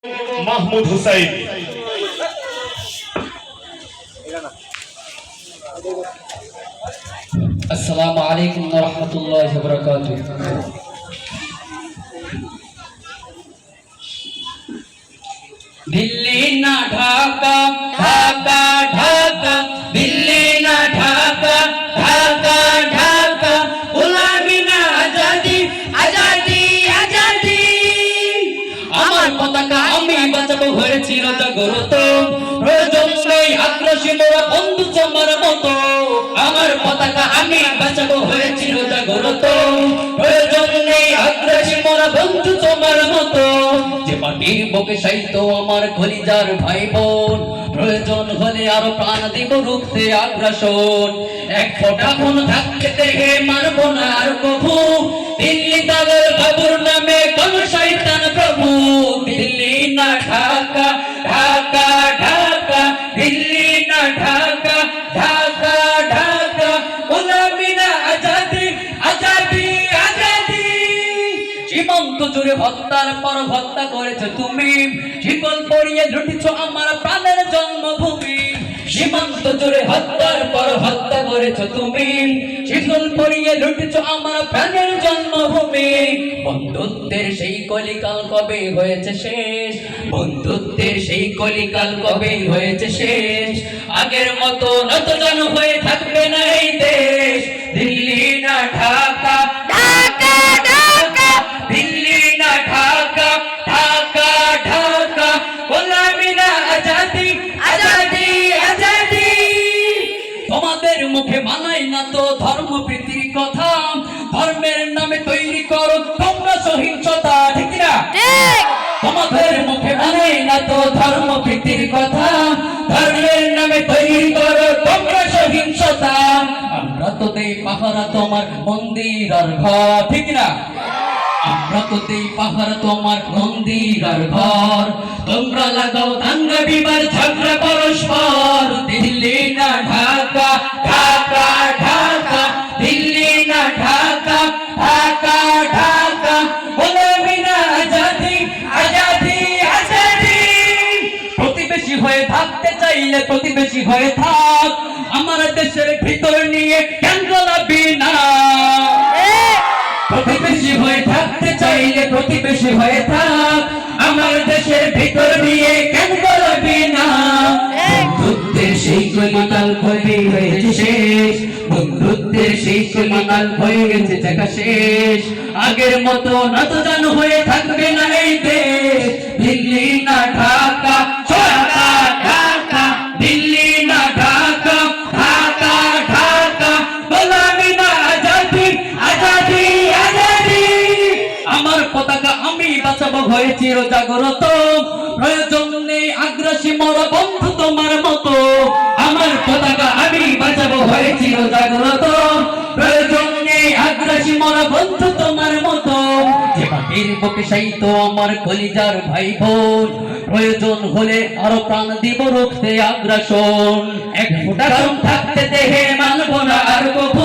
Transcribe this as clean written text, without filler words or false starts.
মাহমুদ হুসাইন। আসসালামু আলাইকুম ওয়া রাহমাতুল্লাহি ওয়া বারাকাতুহু। দিল্লি না ঢাকা, ঢাকা ঢাকা, দিল্লি না ঢাকা, ঢাকা ঢাকা, গোলামি না আজাদি, আজাদি আজাদি। আমার পতাকা আমি বাঁচাবো হয়েছি চিরজাগরত, প্রয়োজন নেই আগ্রাসী মোরা বন্ধু তোমার মতো। আমার পতাকা আমি বাঁচাবো হয়েছি চিরজাগরত, প্রয়োজন নেই আগ্রাসী মোরা বন্ধু তোমার মতো। যে মাটির বুকে সাইত আমার কলিজার ভাই বোন, প্রয়োজন হলে আরো প্রাণ দিব রুখতে আগ্রাসন। এক ফোঁটা খুন থাকতে দেখে মারবো না আর কভু, দিল্লি তাদের বাবুর নামে কোন শয়তান প্রভু। দিল্লি না ঢাকা, ঢাকা ঢাকা, দিল্লি না ঢাকা, ঢাকা ঢাকা, গোলামি না আজাদি, আজাদি আজাদি। সীমান্ত জুড়ে হত্যার পর হত্যা করেছো তুমি, শিকল পরিয়ে লুটেছ আমার প্রাণের জন্মভূমি। সীমান্ত জুড়ে হত্যার পর হত্যা করেছো তুমি, শিকল পরিয়ে লুটেছ আমার প্রাণের জন্মভূমি। বন্ধুত্বের সেই কলিকাল কবে হয়েছে শেষ, বন্ধুত্বের সেই কলিকাল কবে হয়েছে শেষ। আগের মতো নতজন হয়ে থাকবে না এই দেশ। দিল্লি না ঢাকা, ঢাকা ঢাকা, দিল্লি না ঢাকা, ঢাকা ঢাকা, গোলামি না আজাদি, আজাদি আজাদি। তোমাদের মুখে মানাই না তো ধর্মপ্রীতির কথা, ধর্মের নামে তৈরি করো তোমরা সহিংসতা, ঠিক না? তোমাদের মুখে মানাই না তো ধর্মপ্রীতির কথা, ধর্মের নামে তৈরি করো তোমরা সহিংসতা। আমরা তো দেই পাহারা তোমার মন্দির আর ঘর, ঠিক না? আমরা তো দেই পাহারা তোমার মন্দির আর ঘর, তোমরা লাগাও দাঙ্গা বিবাদ ঝগড়া পরস্পর। দিল্লি না ঢাকা, ঢাকা ঢাকা, দিল্লি না ঢাকা, ঢাকা ঢাকা, গোলামি না আজাদি, আজাদি আজাদি। প্রতিবেশী হয়ে থাকতে চাইলে প্রতিবেশী হয়ে থাক, আমার দেশের ভিতর নিয়ে কেন গোলাবি না। প্রতিবেশী হয়ে থাকতে চাইলে প্রতিবেশী হয়ে থাক, আমার দেশের ভিতর নিয়ে কেন গোলাবি না। বন্ধুত্বের সেই কলিকাল কবে হয়েছে শেষ, বন্ধুত্বের সেই কলিকাল হয়ে গেছে দেখা শেষ। আগের মতো নতজান হয়ে থাকবে না এই দেশ। দিল্লি না ঢাকা, ঢাকা ঢাকা, দিল্লি না ঢাকা, ঢাকা ঢাকা, গোলামি না আজাদি, আজাদি আজাদি। আমার পতাকা আমি বাঁচাবো হয়ে চিরজাগরত, প্রয়োজন নেই আগ্রাসী মোরা বন্ধু তোমার মতো। আমার পতাকা আমি বাঁচাবো হয়ে চিরজাগরত, প্রয়োজন নেই আগ্রাসী মোরা বন্ধু তোমার মতো। যে মাটির বুকে সাইত আমার কলিজার ভাই বোন, প্রয়োজন হলে আরো প্রাণ দিব রুখতে আগ্রাসন। এক ফোঁটা খুন থাকতে দেহে মানবো না আর কভু,